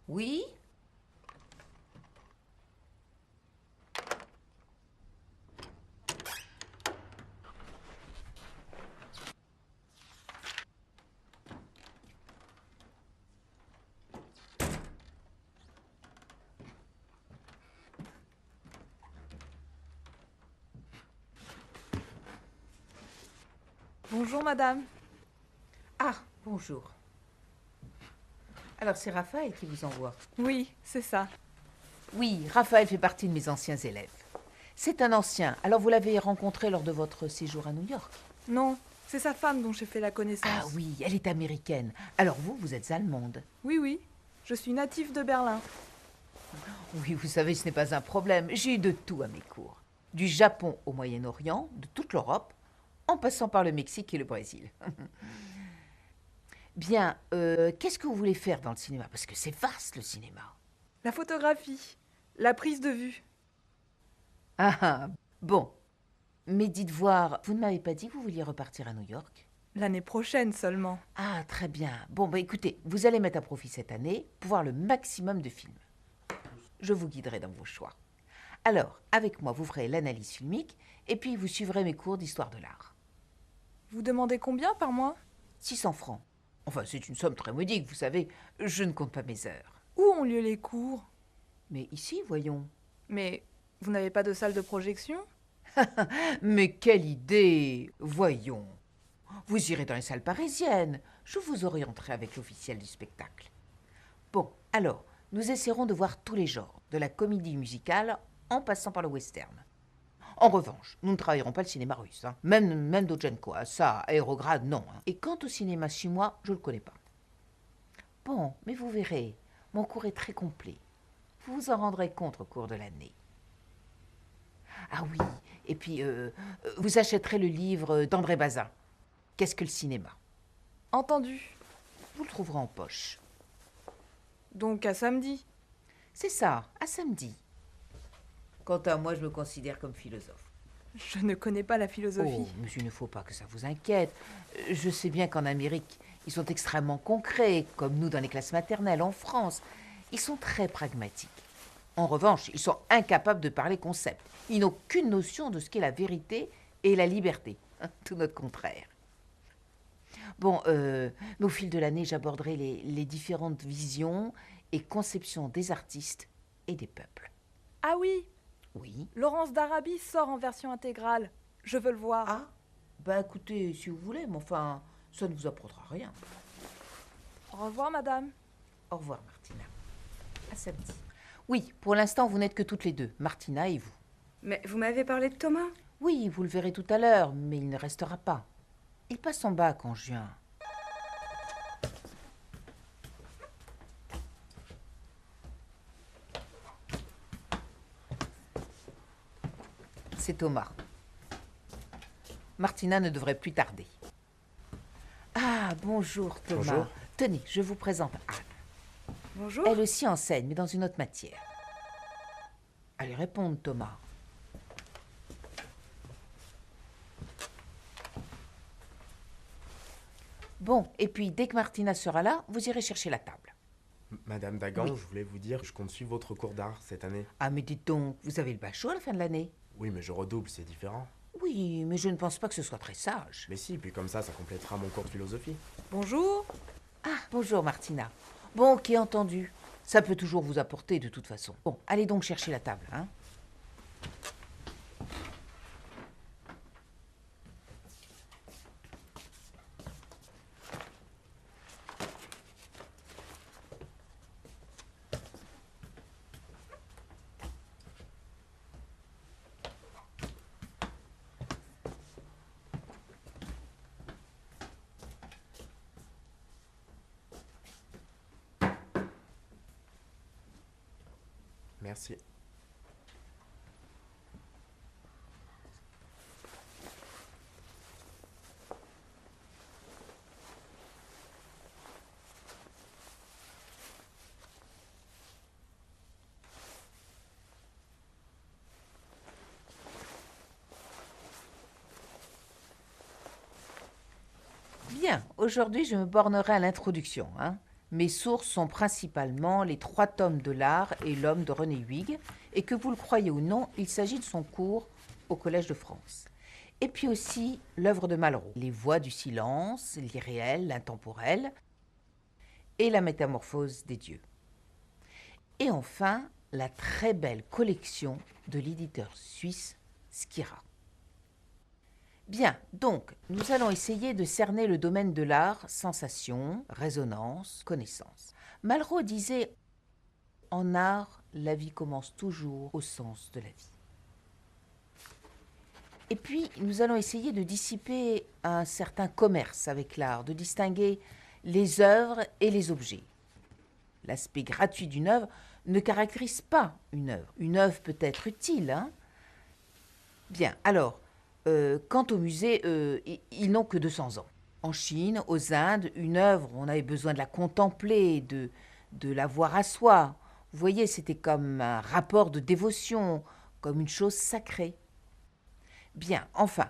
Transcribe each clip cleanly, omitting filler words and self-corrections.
Oui? Bonjour madame. Ah, bonjour. Alors, c'est Raphaël qui vous envoie. Oui, c'est ça. Oui, Raphaël fait partie de mes anciens élèves. C'est un ancien. Alors, vous l'avez rencontré lors de votre séjour à New York? Non, c'est sa femme dont j'ai fait la Ah connaissance. oui, elle est américaine. Alors, vous êtes allemande. Oui, oui, je suis natif de Berlin. Oui, vous savez, ce n'est pas un problème. J'ai eu de tout à mes cours. Du Japon au Moyen-Orient, de toute l'Europe, en passant par le Mexique et le Brésil. Bien, qu'est-ce que vous voulez faire dans le cinéma? Parce que c'est vaste, le cinéma. La photographie, la prise de vue. Ah, ah, bon. Mais dites voir, vous ne m'avez pas dit que vous vouliez repartir à New York? L'année prochaine seulement. Ah, très bien. Bon, bah écoutez, vous allez mettre à profit cette année pour voir le maximum de films. Je vous guiderai dans vos choix. Alors, avec moi, vous ferez l'analyse filmique et puis vous suivrez mes cours d'histoire de l'art. Vous demandez combien par mois? 600 francs. Enfin, c'est une somme très modique, vous savez. Je ne compte pas mes heures. Où ont lieu les cours? Mais ici, voyons. Mais vous n'avez pas de salle de projection? Mais quelle idée! Voyons. Vous irez dans les salles parisiennes. Je vous orienterai avec l'officiel du spectacle. Bon, alors, nous essaierons de voir tous les genres, de la comédie musicale en passant par le western. En revanche, nous ne travaillerons pas le cinéma russe, hein. Même Dodjenko, ça, Aérograd, non. Hein. Et quant au cinéma chinois, je ne le connais pas. Bon, mais vous verrez, mon cours est très complet. Vous vous en rendrez compte au cours de l'année. Ah oui, et puis vous achèterez le livre d'André Bazin. Qu'est-ce que le cinéma? Entendu. Vous le trouverez en poche. Donc à samedi. C'est ça, à samedi. Quant à moi, je me considère comme philosophe. Je ne connais pas la philosophie. Oh, mais il ne faut pas que ça vous inquiète. Je sais bien qu'en Amérique, ils sont extrêmement concrets, comme nous dans les classes maternelles en France. Ils sont très pragmatiques. En revanche, ils sont incapables de parler concept. Ils n'ont aucune notion de ce qu'est la vérité et la liberté. Tout notre contraire. Bon, mais au fil de l'année, j'aborderai les différentes visions et conceptions des artistes et des peuples. Ah oui, Oui. Laurence d'Arabie sort en version intégrale. Je veux le voir. Ah, bah écoutez, si vous voulez, mais enfin, ça ne vous apprendra rien. Au revoir madame. Au revoir, Martina. À samedi. Oui, pour l'instant, vous n'êtes que toutes les deux, Martina et vous. Mais vous m'avez parlé de Thomas? Oui, vous le verrez tout à l'heure, mais il ne restera pas. Il passe son bac en juin. C'est Thomas. Martina ne devrait plus tarder. Ah, bonjour Thomas. Bonjour. Tenez, je vous présente Anne. Bonjour. Elle aussi enseigne, mais dans une autre matière. Allez répondre, Thomas. Bon, et puis dès que Martina sera là, vous irez chercher la table. Madame Dagan, Oui. je voulais vous dire que je compte suivre votre cours d'art cette année. Ah, mais dites donc, vous avez le bachot à la fin de l'année? Oui, mais je redouble, c'est différent. Oui, mais je ne pense pas que ce soit très sage. Mais si, puis comme ça complétera mon cours de philosophie. Bonjour. Ah, bonjour Martina. Bon, ok, entendu. Ça peut toujours vous apporter de toute façon. Bon, allez donc chercher la table, hein. Merci. Bien, aujourd'hui je me bornerai à l'introduction, hein. Mes sources sont principalement les 3 tomes de l'art et l'homme de René Huyghe, et que vous le croyez ou non, il s'agit de son cours au Collège de France. Et puis aussi l'œuvre de Malraux, les voix du silence, l'irréel, l'intemporel, et la métamorphose des dieux. Et enfin, la très belle collection de l'éditeur suisse Skira. Bien, donc, nous allons essayer de cerner le domaine de l'art, sensation, résonance, connaissance. Malraux disait « En art, la vie commence toujours au sens de la vie ». Et puis, nous allons essayer de dissiper un certain commerce avec l'art, de distinguer les œuvres et les objets. L'aspect gratuit d'une œuvre ne caractérise pas une œuvre. Une œuvre peut être utile, hein. Bien, alors, quant au musée, ils n'ont que 200 ans. En Chine, aux Indes, une œuvre, on avait besoin de la contempler, de la voir à soi. Vous voyez, c'était comme un rapport de dévotion, comme une chose sacrée. Bien, enfin,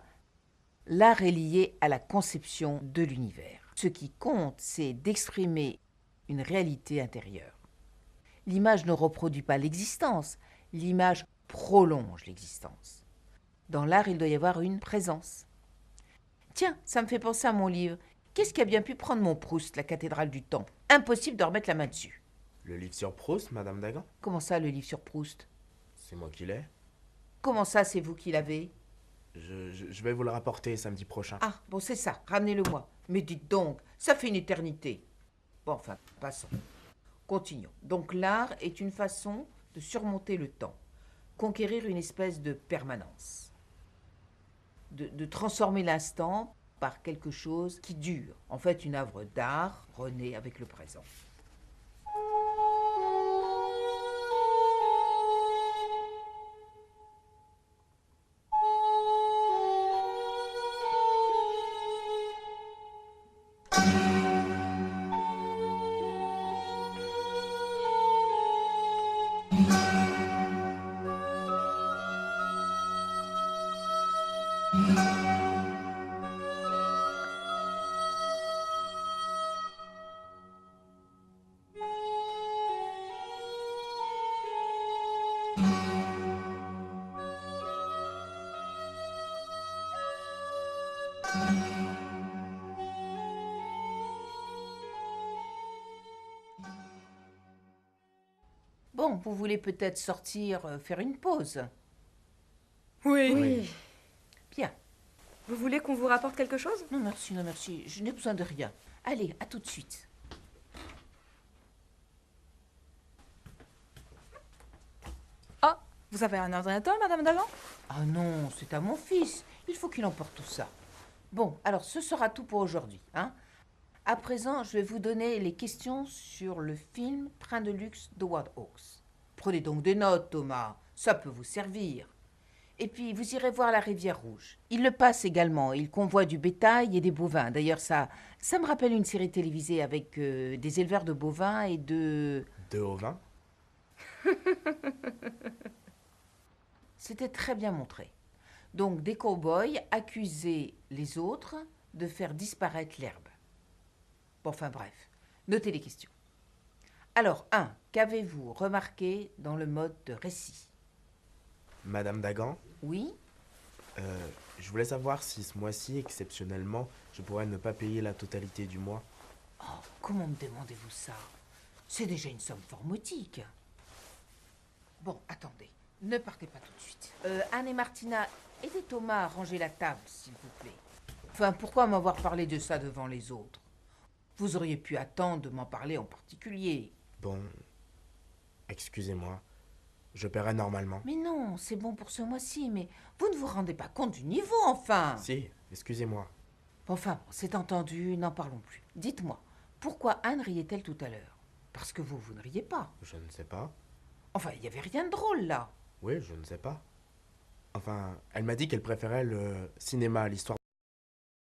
l'art est lié à la conception de l'univers. Ce qui compte, c'est d'exprimer une réalité intérieure. L'image ne reproduit pas l'existence, l'image prolonge l'existence. Dans l'art, il doit y avoir une présence. Tiens, ça me fait penser à mon livre. Qu'est-ce qui a bien pu prendre mon Proust, la cathédrale du temps? Impossible de remettre la main dessus. Le livre sur Proust, Madame Dagan? Comment ça, le livre sur Proust? C'est moi qui l'ai. Comment ça, c'est vous qui l'avez? Je vais vous le rapporter samedi prochain. Ah, bon, c'est ça, ramenez-le-moi. Mais dites donc, ça fait une éternité. Bon, enfin, passons. Continuons. Donc l'art est une façon de surmonter le temps, conquérir une espèce de permanence. De transformer l'instant par quelque chose qui dure. En fait, une œuvre d'art renaît avec le présent. Bon, vous voulez peut-être sortir, faire une pause. Oui. Oui. Bien. Vous voulez qu'on vous rapporte quelque chose? Non, merci, non, merci. Je n'ai besoin de rien. Allez, à tout de suite. Ah, vous avez un ordinateur, Madame Dagan? Ah non, c'est à mon fils. Il faut qu'il emporte tout ça. Bon, alors ce sera tout pour aujourd'hui, hein. À présent, je vais vous donner les questions sur le film Train de luxe d'Howard Hawks. Prenez donc des notes, Thomas. Ça peut vous servir. Et puis, vous irez voir la rivière Rouge. Il le passe également. Il convoie du bétail et des bovins. D'ailleurs, ça me rappelle une série télévisée avec des éleveurs de bovins et de... De au vin? C'était très bien montré. Donc, des cow-boys accusaient les autres de faire disparaître l'herbe. Bon, enfin bref, notez les questions. Alors, 1. Qu'avez-vous remarqué dans le mode de récit? Madame Dagan, Oui? je voulais savoir si ce mois-ci, exceptionnellement, je pourrais ne pas payer la totalité du mois. Oh, comment me demandez-vous ça? C'est déjà une somme fort modique. Bon, attendez, ne partez pas tout de suite. Anne et Martina, aidez Thomas à ranger la table, s'il vous plaît. Enfin, pourquoi m'avoir parlé de ça devant les autres? Vous auriez pu attendre de m'en parler en particulier. Bon, excusez-moi, je paierai normalement. Mais non, c'est bon pour ce mois-ci, mais vous ne vous rendez pas compte du niveau, enfin. Si, excusez-moi. Enfin, c'est entendu, n'en parlons plus. Dites-moi, pourquoi Anne riait-elle tout à l'heure? Parce que vous ne riez pas. Je ne sais pas. Enfin, il n'y avait rien de drôle, là. Oui, je ne sais pas. Enfin, elle m'a dit qu'elle préférait le cinéma à l'histoire.